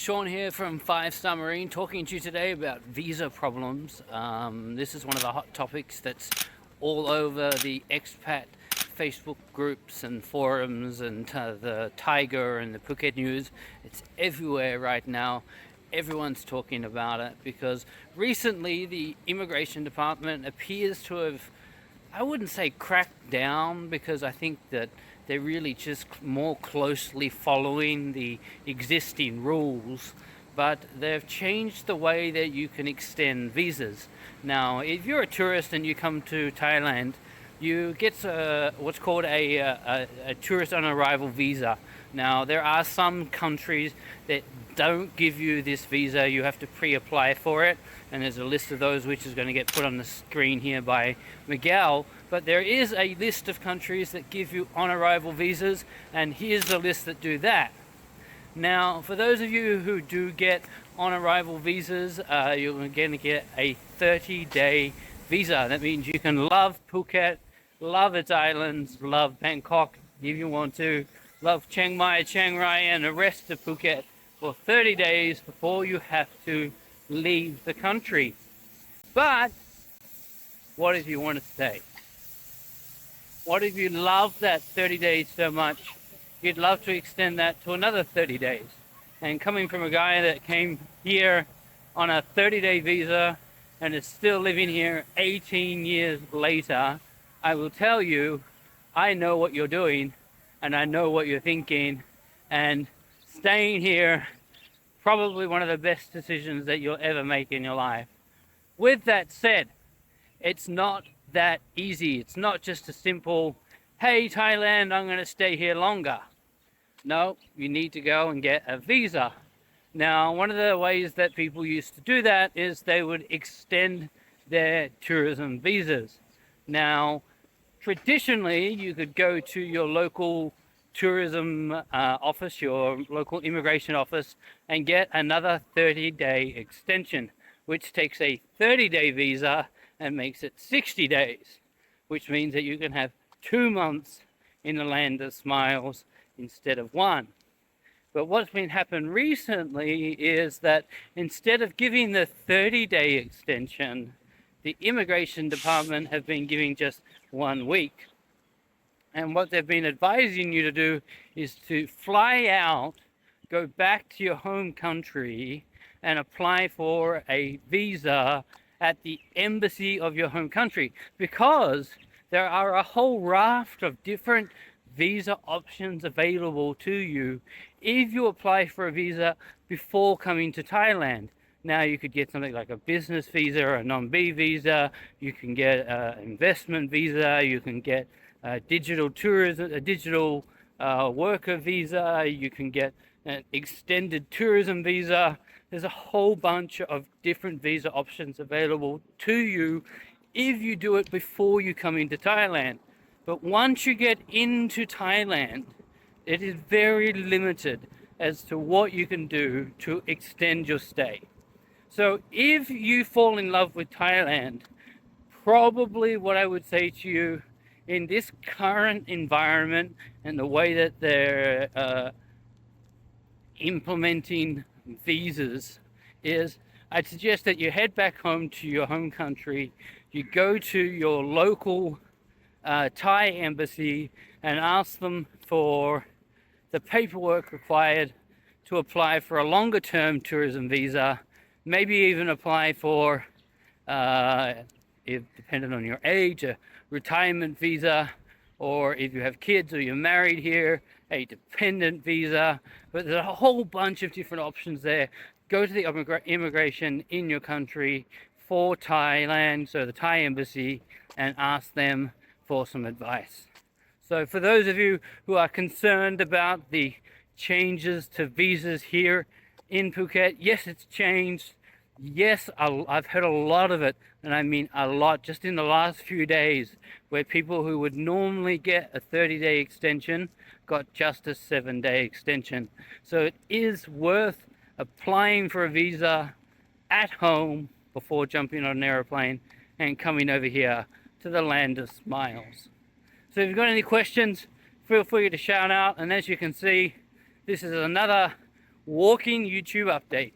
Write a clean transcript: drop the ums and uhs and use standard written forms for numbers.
Shaun here from Star Marine, talking to you today about visa problems. This is one of the hot topics that's all over the expat Facebook groups and forums and the Tiger and the Phuket news. It's everywhere right now. Everyone's talking about it because recently the immigration department appears to have, I wouldn't say cracked down, because I think that they're really just more closely following the existing rules, but they've changed the way that you can extend visas. Now, if you're a tourist and you come to Thailand, you get what's called a tourist on arrival visa. Now, there are some countries that don't give you this visa. You have to pre-apply for it, and there's a list of those which is going to get put on the screen here by Miguel. But there is a list of countries that give you on arrival visas, and here's the list that do that. Now, for those of you who do get on arrival visas, you're going to get a 30-day visa. That means you can love Phuket, love its islands, love Bangkok if you want to, love Chiang Mai, Chiang Rai, and the rest of Phuket for 30 days before you have to leave the country. But what if you want to stay? What if you love that 30 days so much, you'd love to extend that to another 30 days? And coming from a guy that came here on a 30-day visa and is still living here 18 years later, I will tell you, I know what you're doing and I know what you're thinking, and staying here, probably one of the best decisions that you'll ever make in your life. With that said, it's not that easy. It's not just a simple, hey Thailand, I'm going to stay here longer. No, you need to go and get a visa. Now, one of the ways that people used to do that is they would extend their tourism visas. Now, traditionally, you could go to your local tourism office, your local immigration office, and get another 30-day extension, which takes a 30-day visa and makes it 60 days, which means that you can have 2 months in the land of smiles instead of 1. But what's been happened recently is that instead of giving the 30-day extension, the immigration department have been giving just 1 week. And what they've been advising you to do is to fly out, go back to your home country, and apply for a visa at the embassy of your home country, because there are a whole raft of different visa options available to you if you apply for a visa before coming to Thailand. Now, you could get something like a business visa or a non-B visa, you can get an investment visa, you can get a digital tourism, a digital worker visa, you can get an extended tourism visa. There's a whole bunch of different visa options available to you if you do it before you come into Thailand. But once you get into Thailand, it is very limited as to what you can do to extend your stay. So if you fall in love with Thailand, probably what I would say to you in this current environment and the way that they're implementing visas is, I'd suggest that you head back home to your home country, you go to your local Thai embassy and ask them for the paperwork required to apply for a longer term tourism visa, maybe even apply for, if depending on your age, a retirement visa, or if you have kids or you're married here, a dependent visa. But there's a whole bunch of different options there. Go to the immigration in your country for Thailand, so the Thai embassy, and ask them for some advice. So for those of you who are concerned about the changes to visas here in Phuket, yes, it's changed. Yes, I've heard a lot of it, and I mean a lot, just in the last few days, where people who would normally get a 30-day extension got just a 7-day extension. So it is worth applying for a visa at home before jumping on an aeroplane and coming over here to the land of smiles. So if you've got any questions, feel free to shout out. And as you can see, this is another Walking YouTube update.